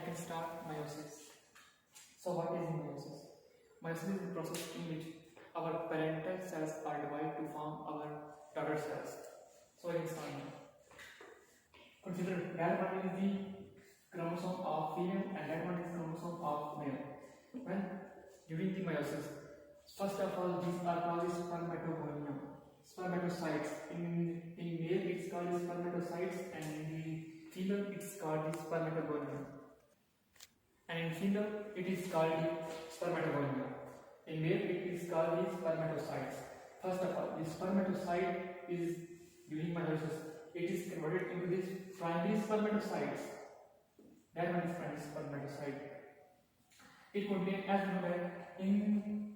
can start meiosis. So what is meiosis? Meiosis is the process in which our parental cells are divided to form our daughter cells. So in start. Consider that one is the chromosome of female and that one is chromosome of male. When during the meiosis, first of all, these are called spermatogonia, spermatocytes. In male it's called spermatocytes and in the female it's called the spermatogonia. And in female it is called the spermatogonia. In male it is called the spermatocytes. First of all, the spermatocyte is during meiosis, it is converted into this primary spermatocytes. That one is primary spermatocyte. It contains, as you know that in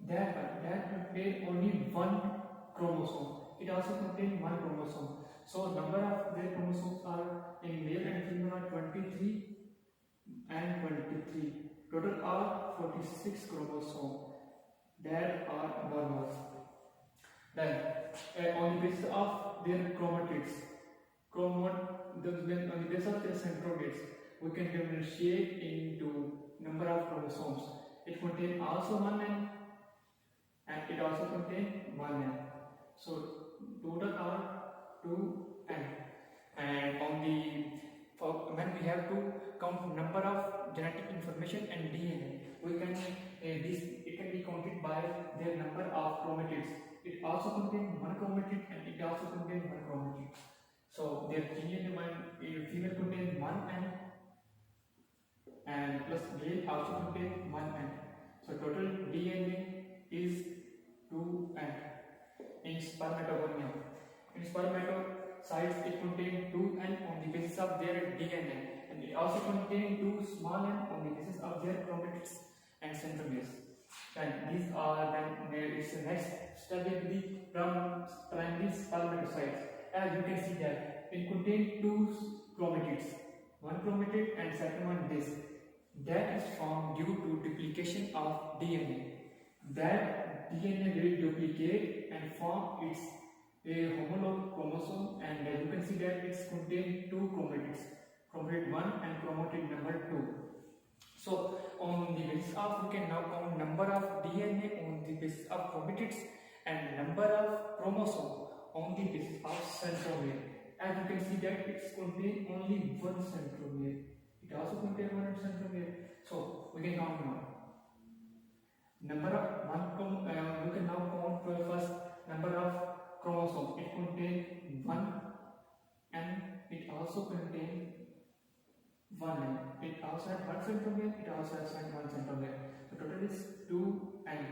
that one, that contains only one chromosome. It also contains one chromosome. So number of their chromosomes are in male and female are 23 and 23. Total are 46 chromosomes that are normal. Then on the basis of their chromatids, on the basis of their centroids, we can differentiate into number of chromosomes. It contains also 1n and it also contains 1n. So total are 2n. And on the when we have to count number of genetic information and DNA, we can it can be counted by their number of chromatids. It also contains one chromatid and it also contains one chromatid. So their DNA female contains 1n and plus male also contains 1n. So total DNA is 2n in spermatogonia. In spermatocytes it contains 2n on the basis of their DNA and it also contains 2 small n on the basis of their chromatids and centromeres. And these are then its next step will be from primary spermatocytes. As you can see that it contains 2 chromatids, one chromatid and second one this. That is formed due to duplication of DNA. That DNA will duplicate and form its a homolog chromosome, and you can see that it contains 2 chromatids, chromatid 1 and chromatid number 2. So on the basis of, we can now count number of DNA on the basis of chromatids and number of chromosome on the basis of centromere. As you can see that it contains only one centromere. It also contains one centromere. So we can count now. Number of we can now count first number of chromosomes. It contains 1 and it also contains 1n. It also has 1 centromere. It also has 1 centromere. The total is 2n,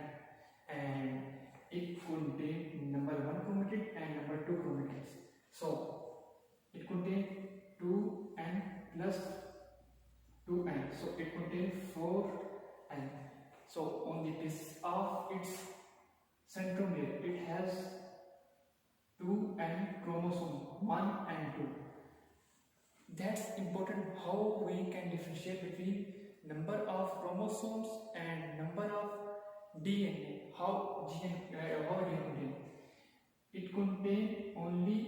and it contains number 1 chromatid and number 2 chromatids. So it contains 2n plus 2n. So it contains 4n. So on the basis of its centromere, it has 2n chromosomes, 1 and 2. That's important how we can differentiate between number of chromosomes and number of DNA. How DNA contains? It contains only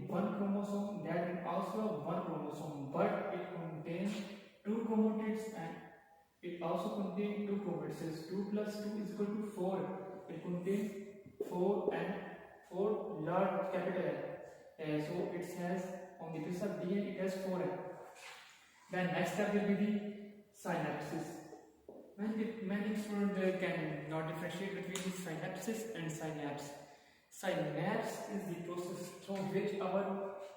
one chromosome. That is also one chromosome, but it contains 2 chromatids and it also contains 2 chromatids. 2 plus 2 is equal to 4. It contains 4 and 4 large capital N. So it has on the basis of DNA it has 4n. Then next step will be the synapses. Many students cannot differentiate between the synapses and synapse. Synapse is the process through which our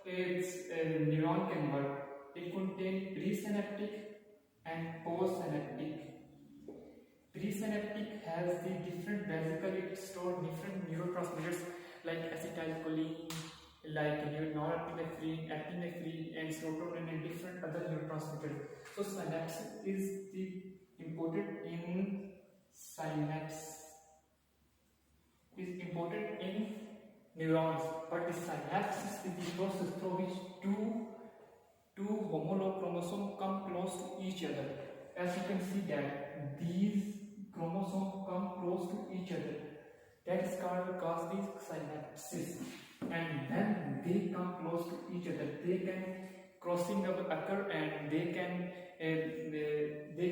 neuron can work. It contains presynaptic and postsynaptic. Presynaptic has the different, basically it stores different neurotransmitters like acetylcholine, like norepinephrine, epinephrine and serotonin and different other neurotransmitters. So synapse is the important in neurons, but the synapse is the process through which two homolog chromosomes come close to each other. As you can see that these chromosomes come close to each other. That is called the synapses. And when they come close to each other, they can crossing occur and they can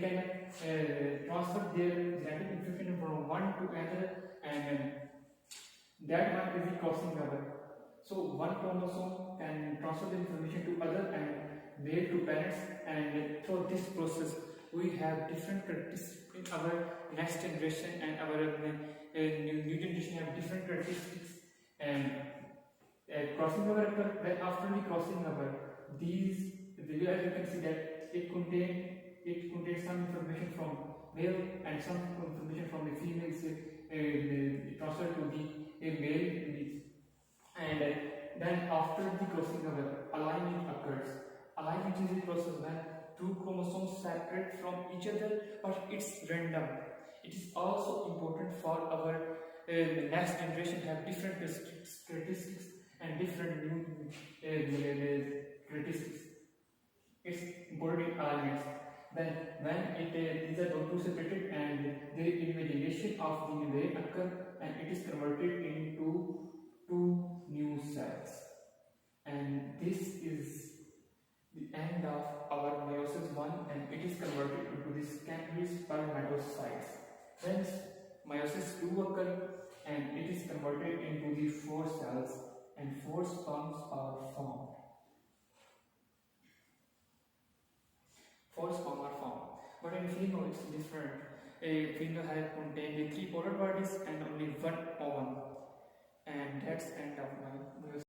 can transfer their genetic information from one to another, and that one is the crossing over. So one chromosome can transfer the information to other and male to parents, and through this process we have different characteristics in our next generation, and our new generation have different characteristics. And crossing over occur when after the crossing over, these, as you can see that it contains some information from male and some information from the female, transferred to the male leads. And then after the crossing over, alignment occurs. Alignment is a process when two chromosomes separate from each other, but it's random. It is also important for our next generation have different characteristics and different new characteristics. It's important in alignments. Then when these are two separated and the individuation of the way occur, and it is converted into two new cells. And this is the end of our meiosis 1, and it is converted into the secondary spermatocytes. Hence, meiosis 2 occur, and it is converted into the 4 cells, and 4 sperms are formed. 4 sperm are formed. But in female, it's different. A female has contained 3 polar bodies and only 1 ovum. And that's end of my